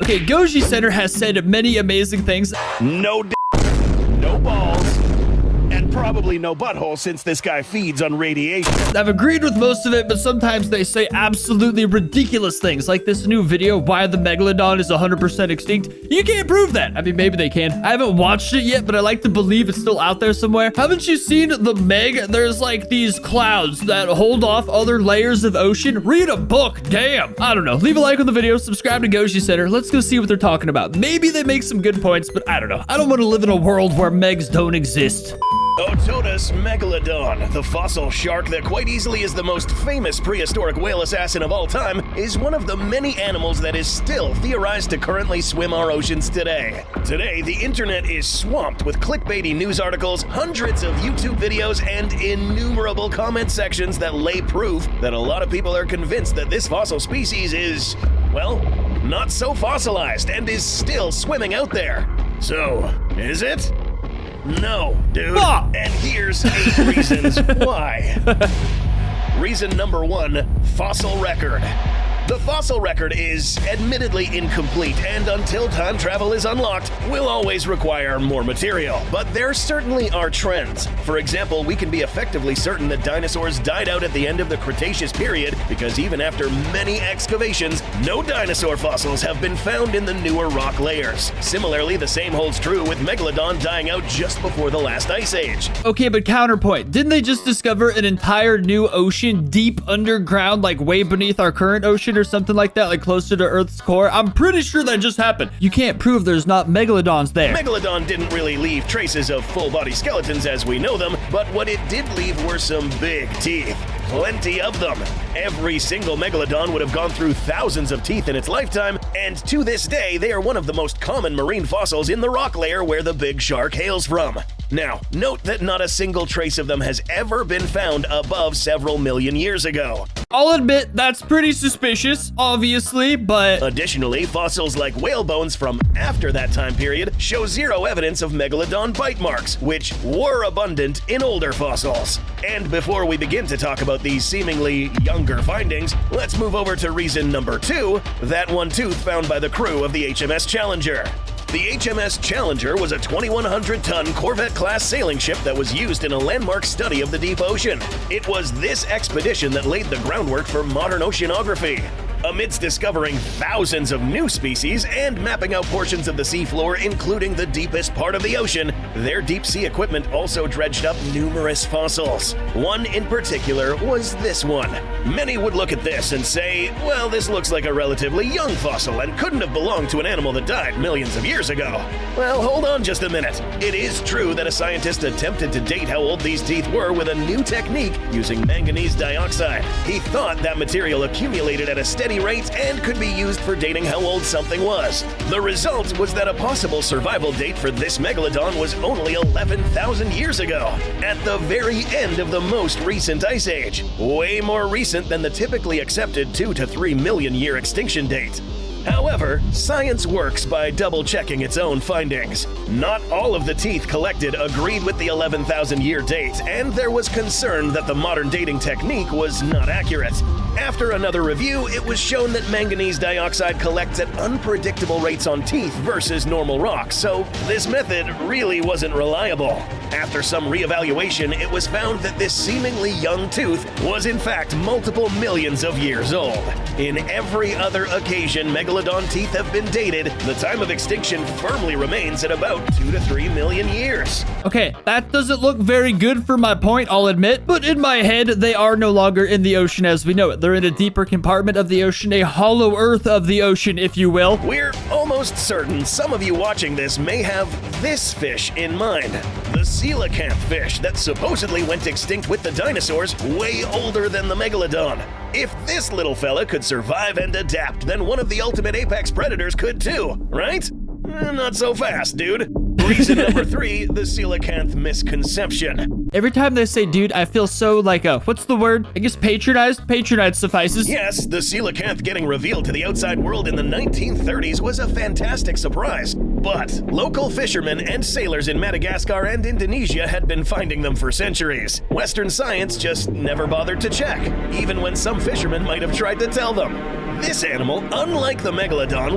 Okay, Goji Center has said many amazing things. No no balls, and probably no butthole since this guy feeds on radiation. I've agreed with most of it, but sometimes they say absolutely ridiculous things, like this new video, why the Megalodon is 100% extinct. You can't prove that. I mean, maybe they can. I haven't watched it yet, but I like to believe it's still out there somewhere. Haven't you seen the Meg? There's like these clouds that hold off other layers of ocean. Read a book, damn. I don't know. Leave a like on the video, subscribe to Goji Center. Let's go see what they're talking about. Maybe they make some good points, but I don't know. I don't want to live in a world where Megs don't exist. Ototus Megalodon, the fossil shark that quite easily is the most famous prehistoric whale assassin of all time, is one of the many animals that is still theorized to currently swim our oceans today. Today, the internet is swamped with clickbaity news articles, hundreds of YouTube videos, and innumerable comment sections that lay proof that a lot of people are convinced that this fossil species is, well, not so fossilized and is still swimming out there. So, is it? No, dude. Ah! And here's 8 reasons why. Reason number 1, fossil record. The fossil record is admittedly incomplete, and until time travel is unlocked, we'll always require more material. But there certainly are trends. For example, we can be effectively certain that dinosaurs died out at the end of the Cretaceous period, because even after many excavations, no dinosaur fossils have been found in the newer rock layers. Similarly, the same holds true with Megalodon dying out just before the last ice age. Okay, but counterpoint. Didn't they just discover an entire new ocean deep underground, like way beneath our current ocean or something like that, like closer to Earth's core? I'm pretty sure that just happened. You can't prove there's not megalodons there. Megalodon didn't really leave traces of full-body skeletons as we know them, but what it did leave were some big teeth. Plenty of them. Every single Megalodon would have gone through thousands of teeth in its lifetime, and to this day, they are one of the most common marine fossils in the rock layer where the big shark hails from. Now, note that not a single trace of them has ever been found above several million years ago. I'll admit that's pretty suspicious, obviously, but... Additionally, fossils like whale bones from after that time period show zero evidence of Megalodon bite marks, which were abundant in older fossils. And before we begin to talk about these seemingly younger findings, let's move over to reason number 2, that one tooth found by the crew of the HMS Challenger. The HMS Challenger was a 2,100-ton Corvette-class sailing ship that was used in a landmark study of the deep ocean. It was this expedition that laid the groundwork for modern oceanography. Amidst discovering thousands of new species and mapping out portions of the seafloor, including the deepest part of the ocean, their deep-sea equipment also dredged up numerous fossils. One in particular was this one. Many would look at this and say, well, this looks like a relatively young fossil and couldn't have belonged to an animal that died millions of years ago. Well, hold on just a minute. It is true that a scientist attempted to date how old these teeth were with a new technique using manganese dioxide. He thought that material accumulated at a steady rate and could be used for dating how old something was. The result was that a possible survival date for this Megalodon was only 11,000 years ago, at the very end of the most recent ice age, way more recent than the typically accepted 2 to 3 million year extinction date. However, science works by double-checking its own findings. Not all of the teeth collected agreed with the 11,000-year date, and there was concern that the modern dating technique was not accurate. After another review, it was shown that manganese dioxide collects at unpredictable rates on teeth versus normal rocks, so this method really wasn't reliable. After some reevaluation, it was found that this seemingly young tooth was in fact multiple millions of years old. In every other occasion Megalodon teeth have been dated, the time of extinction firmly remains at about 2 to 3 million years. Okay, that doesn't look very good for my point, I'll admit, but in my head, they are no longer in the ocean as we know it. They're in a deeper compartment of the ocean, a hollow earth of the ocean, if you will. We're almost certain some of you watching this may have this fish in mind. The Coelacanth fish that supposedly went extinct with the dinosaurs, way older than the Megalodon. If this little fella could survive and adapt, then one of the ultimate apex predators could too, right? Not so fast, dude. Reason number 3, the Coelacanth misconception. Every time they say dude, I feel so like what's the word? I guess patronized? Patronized suffices. Yes, the Coelacanth getting revealed to the outside world in the 1930s was a fantastic surprise. But local fishermen and sailors in Madagascar and Indonesia had been finding them for centuries. Western science just never bothered to check, even when some fishermen might have tried to tell them. This animal, unlike the Megalodon,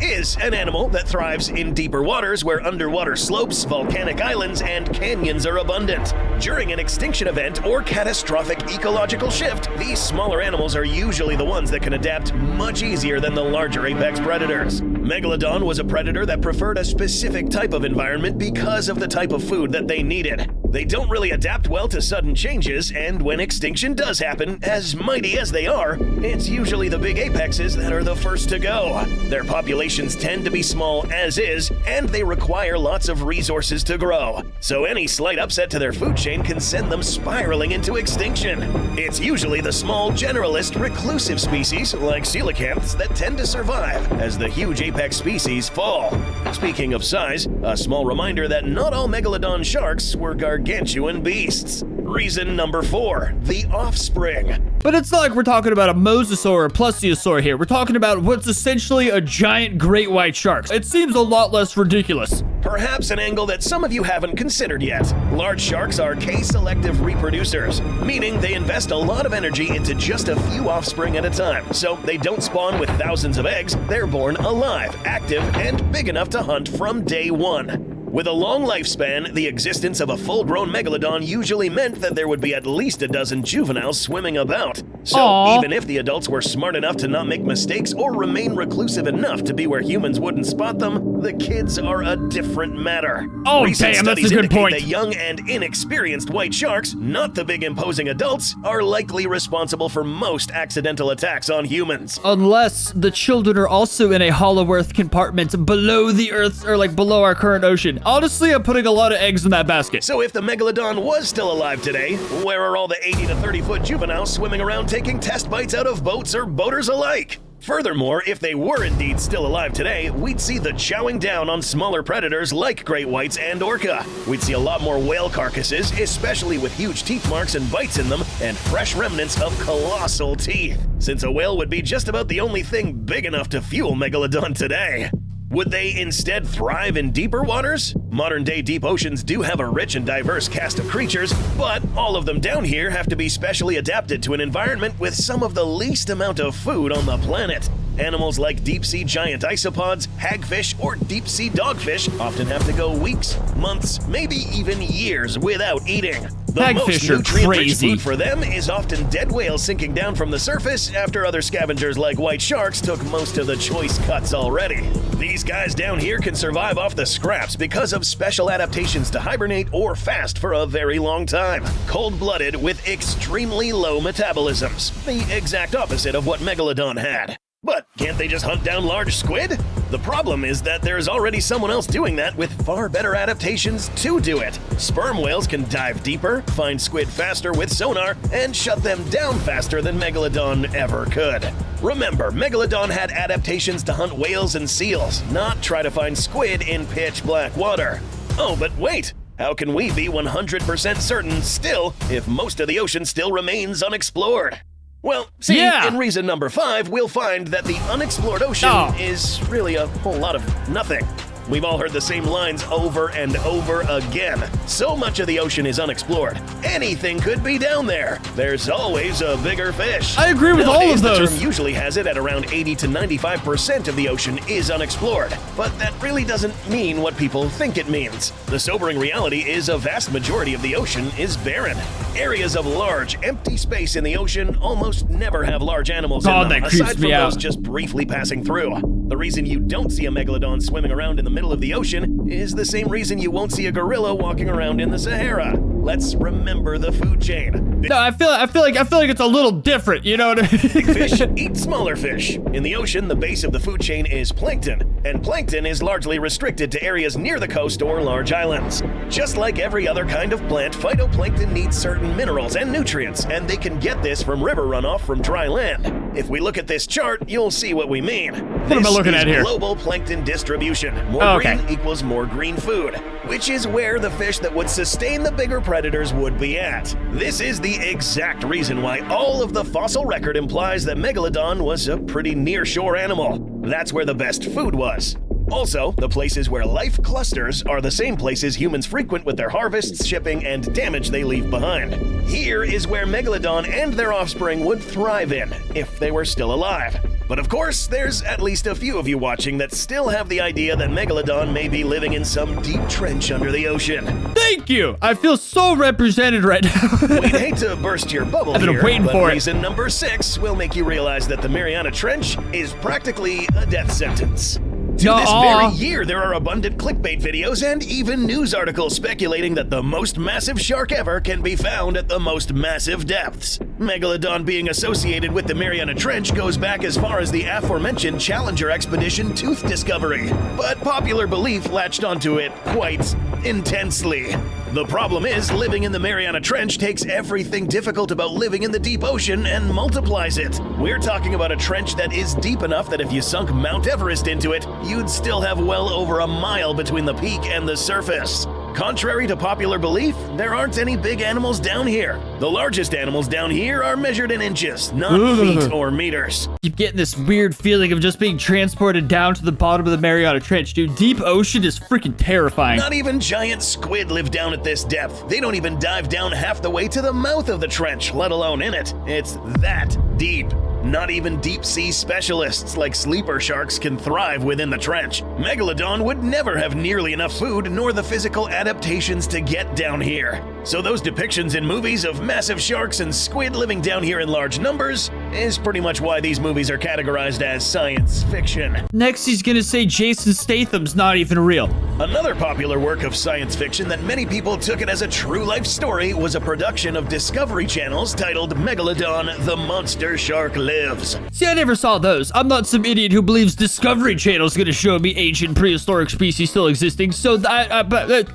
is an animal that thrives in deeper waters where underwater slopes, volcanic islands, and canyons are abundant. During an extinction event or catastrophic ecological shift, these smaller animals are usually the ones that can adapt much easier than the larger apex predators. Megalodon was a predator that preferred a specific type of environment because of the type of food that they needed. They don't really adapt well to sudden changes, and when extinction does happen, as mighty as they are, it's usually the big apexes that are the first to go. Their populations tend to be small as is, and they require lots of resources to grow. So any slight upset to their food chain can send them spiraling into extinction. It's usually the small, generalist, reclusive species, like coelacanths, that tend to survive as the huge apex species fall. Speaking of size, a small reminder that not all Megalodon sharks were gargantuan beasts. Reason number 4, the offspring. But it's not like we're talking about a mosasaur or plesiosaur here. We're talking about what's essentially a giant great white shark. It seems a lot less ridiculous. Perhaps an angle that some of you haven't considered yet. Large sharks are K-selective reproducers, meaning they invest a lot of energy into just a few offspring at a time. So they don't spawn with thousands of eggs, they're born alive, active, and big enough to hunt from day one. With a long lifespan, the existence of a full-grown Megalodon usually meant that there would be at least a dozen juveniles swimming about. So even if the adults were smart enough to not make mistakes or remain reclusive enough to be where humans wouldn't spot them, the kids are a different matter. Recent Damn, that's a studies good indicate point. that young and inexperienced white sharks, not the big imposing adults, are likely responsible for most accidental attacks on humans. Unless the children are also in a hollow earth compartment below the earth, or like below our current ocean. Honestly, I'm putting a lot of eggs in that basket. So if the Megalodon was still alive today, where are all the 80 to 30 foot juveniles swimming around taking test bites out of boats or boaters alike? Furthermore, if they were indeed still alive today, we'd see the chowing down on smaller predators like great whites and orca. We'd see a lot more whale carcasses, especially with huge teeth marks and bites in them, and fresh remnants of colossal teeth, since a whale would be just about the only thing big enough to fuel Megalodon today. Would they instead thrive in deeper waters? Modern-day deep oceans do have a rich and diverse cast of creatures, but all of them down here have to be specially adapted to an environment with some of the least amount of food on the planet. Animals like deep-sea giant isopods, hagfish, or deep-sea dogfish often have to go weeks, months, maybe even years without eating. The Hagfish most are nutrient-rich crazy. food for them is often dead whales sinking down from the surface after other scavengers like white sharks took most of the choice cuts already. These guys down here can survive off the scraps because of special adaptations to hibernate or fast for a very long time. Cold-blooded with extremely low metabolisms, the exact opposite of what Megalodon had. But can't they just hunt down large squid? The problem is that there's already someone else doing that with far better adaptations to do it. Sperm whales can dive deeper, find squid faster with sonar, and shut them down faster than Megalodon ever could. Remember, Megalodon had adaptations to hunt whales and seals, not try to find squid in pitch black water. Oh, but wait! How can we be 100% certain still if most of the ocean still remains unexplored? Well, see, in reason number 5, we'll find that the unexplored ocean is really a whole lot of nothing. We've all heard the same lines over and over again. So much of the ocean is unexplored. Anything could be down there. There's always a bigger fish. I agree with all of those. The term usually has it at around 80 to 95% of the ocean is unexplored. But that really doesn't mean what people think it means. The sobering reality is a vast majority of the ocean is barren. Areas of large, empty space in the ocean almost never have large animals in them, aside from those just briefly passing through. The reason you don't see a Megalodon swimming around in the middle of the ocean is the same reason you won't see a gorilla walking around in the Sahara. Let's remember the food chain. No, I feel like it's a little different, you know what I mean? Fish eat smaller fish. In the ocean, the base of the food chain is plankton, and plankton is largely restricted to areas near the coast or large islands. Just like every other kind of plant, phytoplankton needs certain minerals and nutrients, and they can get this from river runoff from dry land. If we look at this chart, you'll see what we mean. What am I looking at here? Global plankton distribution. More green equals more green food, which is where the fish that would sustain the bigger predators would be at. This is the exact reason why all of the fossil record implies that Megalodon was a pretty near-shore animal. That's where the best food was. Also, the places where life clusters are the same places humans frequent with their harvests, shipping, and damage they leave behind. Here is where Megalodon and their offspring would thrive in, if they were still alive. But of course, there's at least a few of you watching that still have the idea that Megalodon may be living in some deep trench under the ocean. Thank you! I feel so represented right now. We'd hate to burst your bubble I've been here, waiting but for it. reason number 6 will make you realize that the Mariana Trench is practically a death sentence. To this very year, there are abundant clickbait videos and even news articles speculating that the most massive shark ever can be found at the most massive depths. Megalodon being associated with the Mariana Trench goes back as far as the aforementioned Challenger expedition tooth discovery, but popular belief latched onto it quite intensely. The problem is, living in the Mariana Trench takes everything difficult about living in the deep ocean and multiplies it. We're talking about a trench that is deep enough that if you sunk Mount Everest into it, you'd still have well over a mile between the peak and the surface. Contrary to popular belief, there aren't any big animals down here. The largest animals down here are measured in inches, not feet or meters. Keep getting this weird feeling of just being transported down to the bottom of the Mariana Trench, dude. Deep ocean is freaking terrifying. Not even giant squid live down at this depth. They don't even dive down half the way to the mouth of the trench, let alone in it. It's that deep. Not even deep-sea specialists like sleeper sharks can thrive within the trench. Megalodon would never have nearly enough food nor the physical adaptations to get down here. So those depictions in movies of massive sharks and squid living down here in large numbers is pretty much why these movies are categorized as science fiction. Next, he's gonna say Jason Statham's not even real. Another popular work of science fiction that many people took it as a true life story was a production of Discovery Channel's titled Megalodon, the Monster Shark Lives. See, I never saw those. I'm not some idiot who believes Discovery Channel's gonna show me ancient prehistoric species still existing, so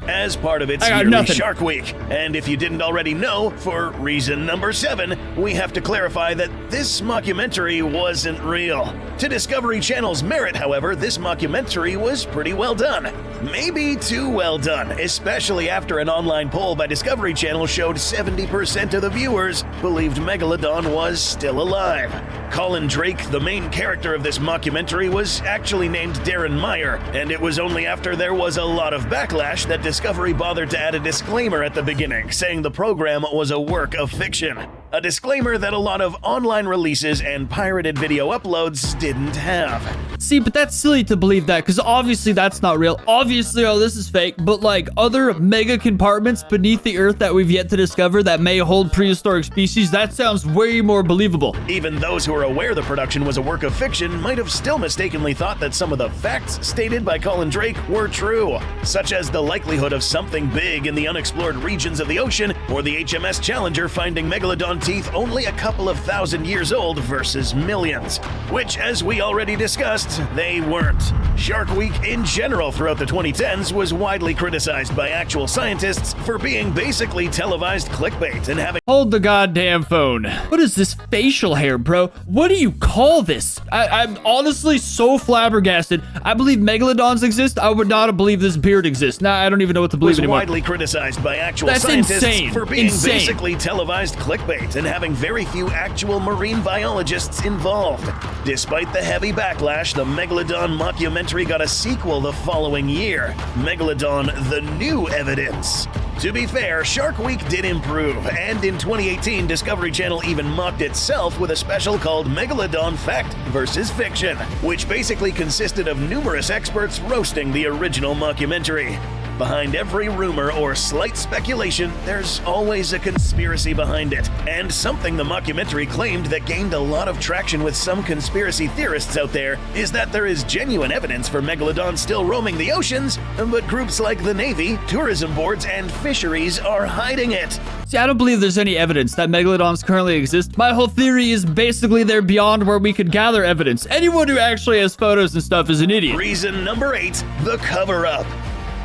as part of its yearly Shark Week. And if you didn't already know, for reason number 7, we have to clarify that this mockumentary wasn't real. To Discovery Channel's merit, however, this mockumentary was pretty well done. Maybe too well done, especially after an online poll by Discovery Channel showed 70% of the viewers believed Megalodon was still alive. Colin Drake, the main character of this mockumentary, was actually named Darren Meyer, and it was only after there was a lot of backlash that Discovery bothered to add a disclaimer at the beginning, saying the program was a work of fiction. A disclaimer that a lot of online releases and pirated video uploads didn't have. See, but that's silly to believe that, because obviously that's not real. Obviously, oh, this is fake, but like other mega compartments beneath the earth that we've yet to discover that may hold prehistoric species, that sounds way more believable. Even those who are aware the production was a work of fiction might have still mistakenly thought that some of the facts stated by Colin Drake were true, such as the likelihood of something big in the unexplored regions of the ocean, or the HMS Challenger finding Megalodon teeth only a couple of thousand years old versus millions, which, as we already discussed, they weren't. Shark Week in general throughout the 2010s was widely criticized by actual scientists for being basically televised clickbait and having— Hold the goddamn phone. What is this facial hair, bro? What do you call this? I'm honestly so flabbergasted. I believe Megalodons exist. I would not have believed this beard exists. Now I don't even know what to believe anymore. Widely criticized by actual scientists for being basically televised clickbait and having very few actual marine biologists involved. Despite the heavy backlash, the Megalodon mockumentary got a sequel the following year, Megalodon: The New Evidence. To be fair, Shark Week did improve, and in 2018, Discovery Channel even mocked itself with a special called Megalodon Fact vs. Fiction, which basically consisted of numerous experts roasting the original mockumentary. Behind every rumor or slight speculation, there's always a conspiracy behind it. And something the mockumentary claimed that gained a lot of traction with some conspiracy theorists out there is that there is genuine evidence for Megalodon still roaming the oceans, but groups like the Navy, tourism boards, and fisheries are hiding it. See, I don't believe there's any evidence that Megalodons currently exist. My whole theory is basically they're beyond where we could gather evidence. Anyone who actually has photos and stuff is an idiot. Reason number 8, the cover-up.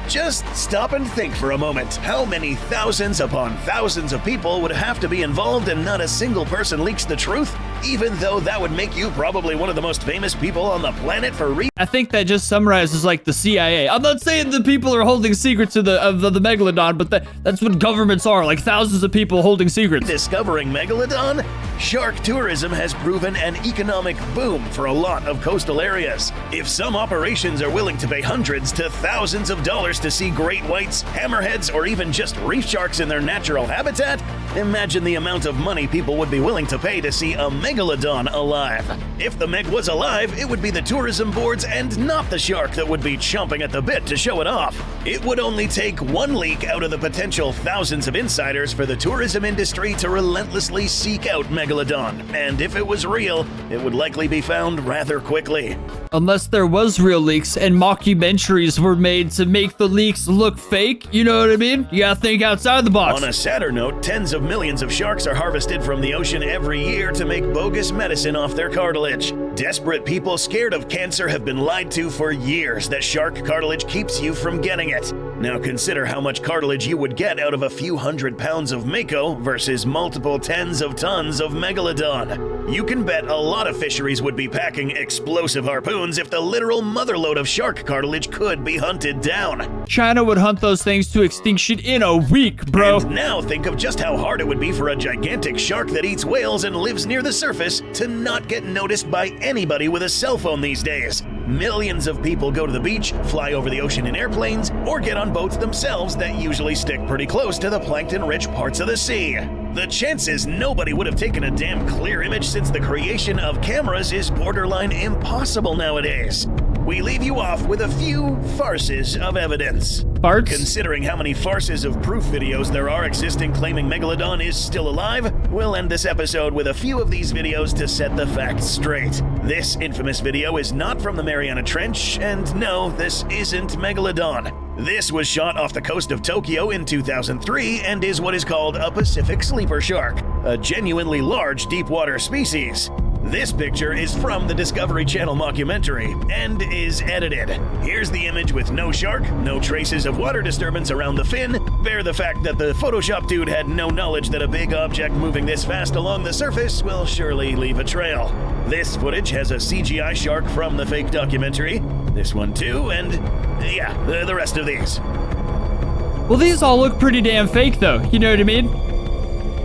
Just stop and think for a moment. How many thousands upon thousands of people would have to be involved and not a single person leaks the truth? Even though that would make you probably one of the most famous people on the planet for I think that just summarizes like the CIA. I'm not saying the people are holding secrets of the Megalodon, but that's what governments are, like thousands of people holding secrets. discovering Megalodon. Shark tourism has proven an economic boom for a lot of coastal areas. If some operations are willing to pay hundreds to thousands of dollars to see great whites, hammerheads, or even just reef sharks in their natural habitat, imagine the amount of money people would be willing to pay to see a Megalodon alive. If the Meg was alive, it would be the tourism boards and not the shark that would be chomping at the bit to show it off. It would only take one leak out of the potential thousands of insiders for the tourism industry to relentlessly seek out Megalodon. And if it was real, it would likely be found rather quickly. Unless there was real leaks and mockumentaries were made to make the leaks look fake, you know what I mean? You gotta think outside the box. On a sadder note, tens of millions of sharks are harvested from the ocean every year to make bogus medicine off their cartilage. Desperate people scared of cancer have been lied to for years that shark cartilage keeps you from getting it. Now consider how much cartilage you would get out of a few hundred pounds of mako versus multiple tens of tons of Megalodon. You can bet a lot of fisheries would be packing explosive harpoons if the literal motherload of shark cartilage could be hunted down. China would hunt those things to extinction in a week, bro. And now think of just how hard it would be for a gigantic shark that eats whales and lives near the surface to not get noticed by anybody with a cell phone these days. Millions of people go to the beach, fly over the ocean in airplanes, or get on boats themselves that usually stick pretty close to the plankton-rich parts of the sea. The chances nobody would have taken a damn clear image since the creation of cameras is borderline impossible nowadays. We leave you off with a few farces of evidence. Farts? Considering how many farces of proof videos there are existing claiming Megalodon is still alive, we'll end this episode with a few of these videos to set the facts straight. This infamous video is not from the Mariana Trench, and no, this isn't Megalodon. This was shot off the coast of Tokyo in 2003 and is what is called a Pacific sleeper shark, a genuinely large deep-water species. This picture is from the Discovery Channel mockumentary and is edited. Here's the image with no shark, no traces of water disturbance around the fin. Bear the fact that the Photoshop dude had no knowledge that a big object moving this fast along the surface will surely leave a trail. This footage has a CGI shark from the fake documentary, this one too, and yeah, the rest of these. Well, these all look pretty damn fake, though. You know what I mean?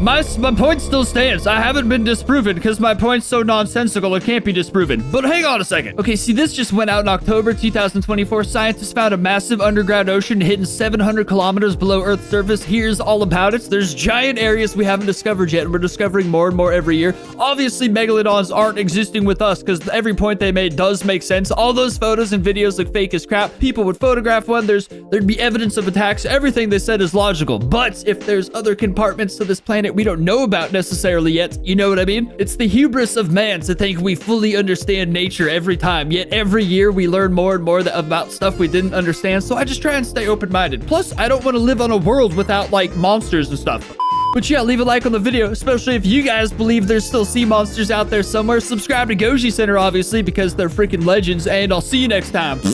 My point still stands. I haven't been disproven because my point's so nonsensical it can't be disproven. But hang on a second. Okay, see, this just went out in October 2024. Scientists found a massive underground ocean hidden 700 kilometers below Earth's surface. Here's all about it. There's giant areas we haven't discovered yet, and we're discovering more and more every year. Obviously, Megalodons aren't existing with us because every point they made does make sense. All those photos and videos look fake as crap. People would photograph one. There'd be evidence of attacks. Everything they said is logical. But if there's other compartments to this planet we don't know about necessarily yet, you know what I mean? It's the hubris of man to think we fully understand nature every time, yet every year we learn more and more about stuff we didn't understand, so I just try and stay open-minded. Plus, I don't want to live on a world without, like, monsters and stuff. But yeah, leave a like on the video, especially if you guys believe there's still sea monsters out there somewhere. Subscribe to Goji Center, obviously, because they're freaking legends, and I'll see you next time.